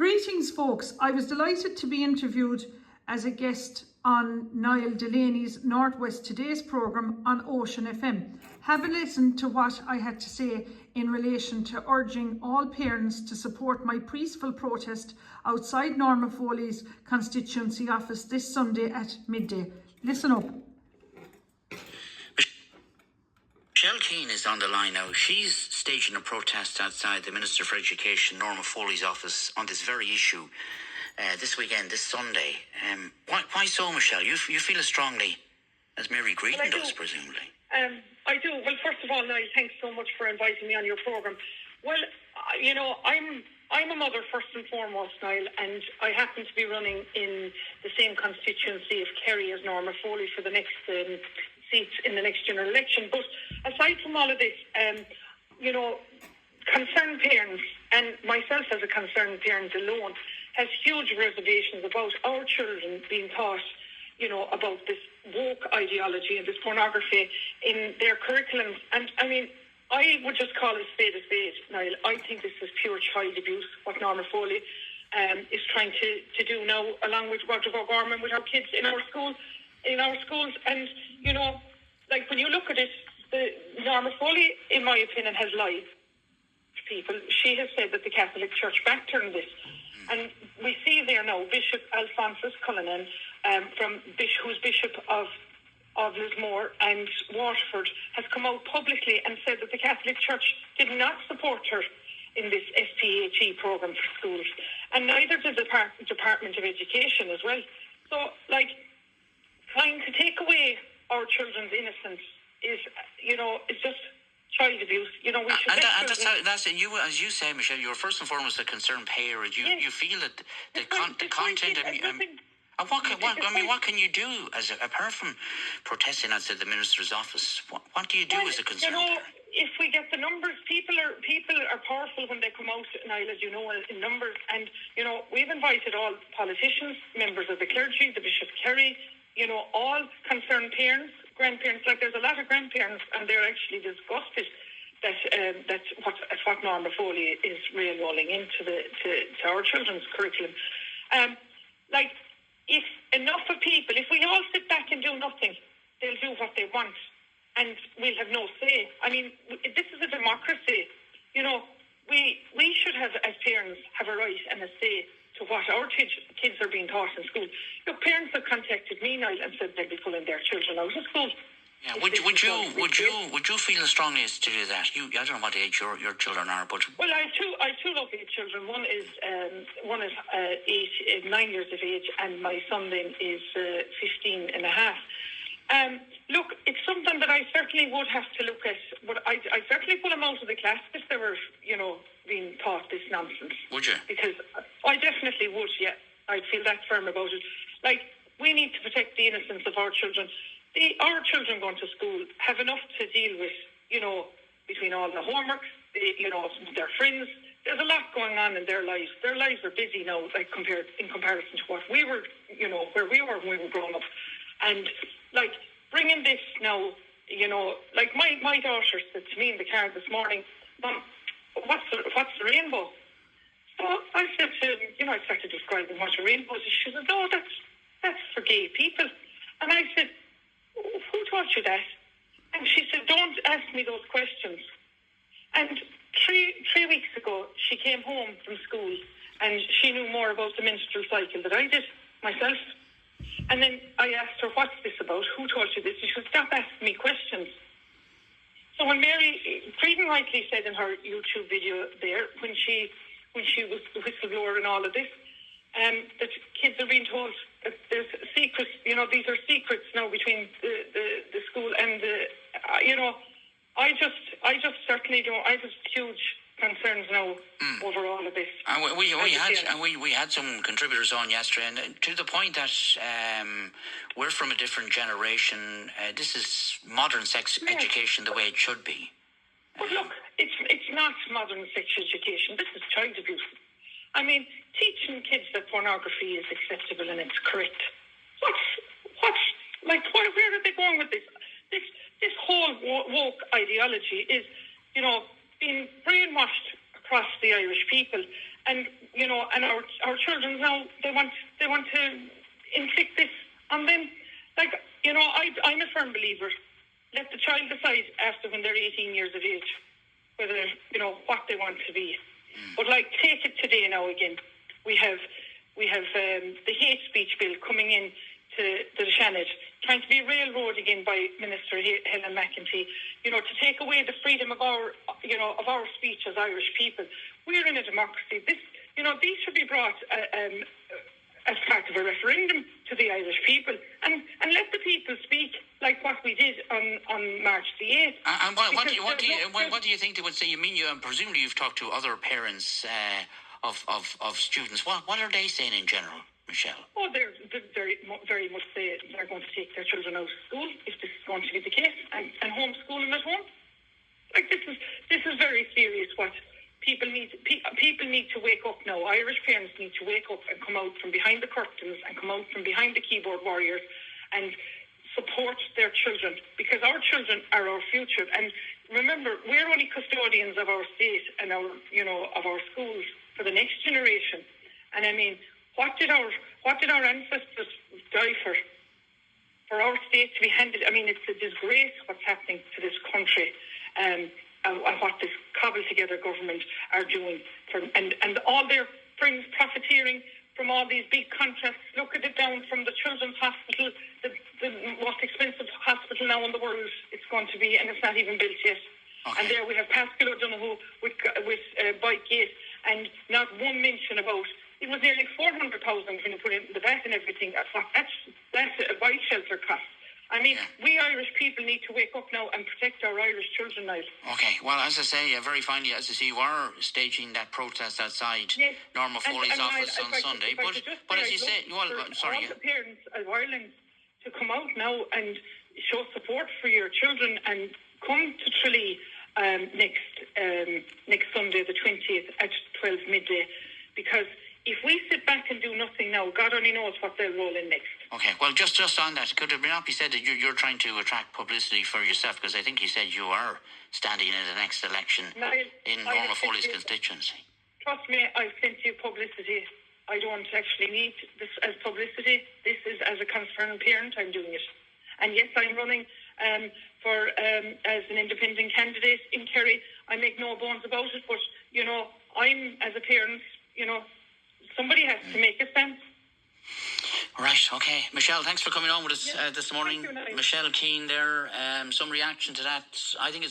Greetings, folks. I was delighted to be interviewed as a guest on Niall Delaney's Northwest Today's programme on Ocean FM. Have a listen to what I had to say in relation to urging all parents to support my peaceful protest outside Norma Foley's constituency office this Sunday at midday. Listen up. Michelle Keane is on the line now. She's staging a protest outside the Minister for Education, Norma Foley's office, on this very issue this weekend, this Sunday. Why so, Michelle? You feel as strongly as Mary Greeting does, presumably. I do. Well, first of all, Niall, thanks so much for inviting me on your programme. Well, you know, I'm a mother first and foremost, Niall, and I happen to be running in the same constituency of Kerry as Norma Foley for the next seats in the next general election. But aside from all of this, you know, concerned parents, and myself as a concerned parent alone, has huge reservations about our children being taught, you know, about this woke ideology and this pornography in their curriculum. And I mean, I would just call it spade a spade, Niall. I think this is pure child abuse, what Norma Foley is trying to do now, along with Roger O'Gorman, with our kids in our schools. And, you know, like when you look at it, Norma Foley, in my opinion, has lied to people. She has said that the Catholic Church backed her in this. And we see there now Bishop Alphonsus Cullinan, who's Bishop of Lismore and Waterford, has come out publicly and said that the Catholic Church did not support her in this SPHE programme for schools. And neither did the Department of Education as well. So, like, trying to take away our children's innocence is, you know, it's just child abuse. You know, we should. That's you, as you say, Michelle. You're first and foremost a concerned parent. You feel that the content. What can you do apart from protesting outside the minister's office? What do you do as a concerned parent? If we get the numbers, people are powerful when they come out, Niall, as you know, in numbers. And, you know, we've invited all politicians, members of the clergy, the Bishop Kerry, you know, all concerned parents, grandparents. Like, there's a lot of grandparents, and they're actually disgusted that what Norma Foley is railrolling into to our children's curriculum. Like, if enough of people, if we all sit back and do nothing, they'll do what they want, and we'll have no say. I mean, this is a democracy. You know, we should have, as parents, have a right and a say to what our kids are being taught in school. Look, parents have contacted me, Niall, and said they'd be pulling their children out of school. Yeah, would you feel as strongly as to do that? I don't know what age your children are, but well, I have two lovely children. One is 9 years of age, and my son then is 15 and a half. Look, it's something that I certainly would have to look at, but I certainly pull them out of the class if they were, you know, being taught this nonsense. Would you? Because I definitely would, yeah. I'd feel that firm about it. Like, we need to protect the innocence of our children. Our children going to school have enough to deal with, you know, between all the homework, you know, their friends. There's a lot going on in their lives. Their lives are busy now, like, in comparison to what we were, you know, where we were when we were growing up. And, like, bringing this now, you know, like my daughter said to me in the car this morning, Mom, what's the rainbow? So I said to him, you know, I started describing what a rainbow is. She said, no, that's for gay people. And I said, who taught you that? And she said, don't ask me those questions. And three weeks ago, she came home from school and she knew more about the menstrual cycle than I did myself. And then I asked her, what's this about? Who taught you this? She said, stop asking me questions. So when Mary Creedon rightly said in her YouTube video there, when she was the whistleblower in all of this, that kids are being told that there's secrets, you know, these are secrets now between the school and you know, I just certainly don't. I have huge concerns now over all of this. We had some contributors on yesterday, and to the point that we're from a different generation. This is modern sex education the way it should be. But look, it's not modern sex education. This is child abuse. I mean, teaching kids that pornography is acceptable and it's correct. Where are they going with this? This whole woke ideology is, you know, being brainwashed across the Irish people. And, you know, and our children now, they want to inflict this on them. Like, you know, I'm a firm believer. Let the child decide after when they're 18 years of age whether, you know, what they want to be. But like, take it today now again. We have the hate speech bill coming in to the Shannon, trying to be railroaded again by Minister Helen McEntee, you know, to take away the freedom of our, you know, of our speech as Irish people. We're in a democracy. This, you know, these should be brought as part of a referendum to the Irish people, and let the people speak like what we did on March the 8th. And what do you think they would say? You mean, presumably you've talked to other parents of students. What are they saying in general, Michelle? Oh, they're very, very much say they're going to take their children out of school if this is going to be the case, and homeschool them at home. Like, this is very serious. What people need to wake up now. Irish parents need to wake up and come out from behind the curtains and come out from behind the keyboard warriors and support their children, because our children are our future. And remember, we're only custodians of our state and of our schools for the next generation. And I mean, what did our ancestors die for? For our state to be handed, I mean, it's a disgrace what's happening to this country, and what this cobbled together government are doing, and all their friends profiteering from all these big contracts. Look at it, down from the Children's Hospital, the most expensive hospital now in the world it's going to be, and it's not even built yet. Okay. And there we have Pascal O'Donoghue with Bikegate, and not one mention about. It was nearly 400,000 when you put in the VAT and everything. That's a bike shelter cost. I mean, we Irish people need to wake up now and protect our Irish children now. Okay, well, as I say, very finally, as I see, you are staging that protest outside Norma Foley's office on Sunday. But as you say, well, sorry. I want the parents of Ireland to come out now and show support for your children and come to Tralee next Sunday, the 20th, at 12 midday, because if we sit back and do nothing now, God only knows what they'll roll in next. Okay, well, just on that, could it not be said that you're trying to attract publicity for yourself? Because I think you said you are standing in the next election in Norma Foley's constituency. Trust me, I've plenty of publicity. I don't actually need this as publicity. This is as a concerned parent, I'm doing it. And yes, I'm running as an independent candidate in Kerry. I make no bones about it, but, you know, I'm, as a parent, you know, somebody has to make a stand. Right, okay. Michelle, thanks for coming on with us this morning. Michelle Keane there. Some reaction to that. I think it's